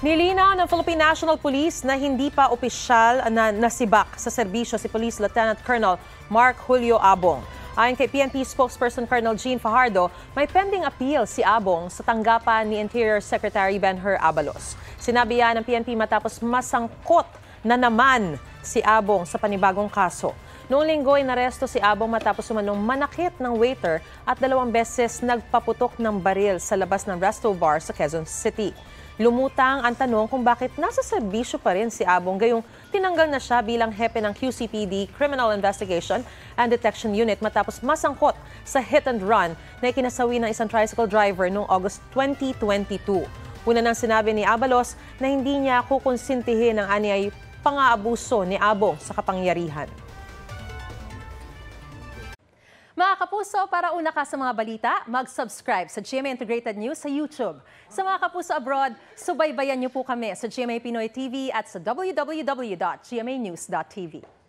Nilinaw ng Philippine National Police na hindi pa opisyal na nasibak sa serbisyo si Police Lieutenant Colonel Mark Julio Abong. Ayon kay PNP spokesperson Colonel Jean Fajardo, may pending appeal si Abong sa tanggapan ni Interior Secretary Ben-Hur Abalos. Sinabi yan ng PNP matapos masangkot na naman si Abong sa panibagong kaso. Noong linggo, inaresto si Abong matapos umanong manakit ng waiter at 2 beses nagpaputok ng baril sa labas ng resto bar sa Quezon City. Lumutang ang tanong kung bakit nasa serbisyo pa rin si Abong gayong tinanggal na siya bilang hepe ng QCPD Criminal Investigation and Detection Unit matapos masangkot sa hit and run na ikinasawi ng isang tricycle driver noong August 2022. Una nang sinabi ni Abalos na hindi niya kukonsintihin ang anyay pang-aabuso ni Abong sa kapangyarihan. Mga kapuso, para una ka sa mga balita, mag-subscribe sa GMA Integrated News sa YouTube. Sa mga kapuso abroad, subaybayan niyo po kami sa GMA Pinoy TV at sa www.gmanews.tv.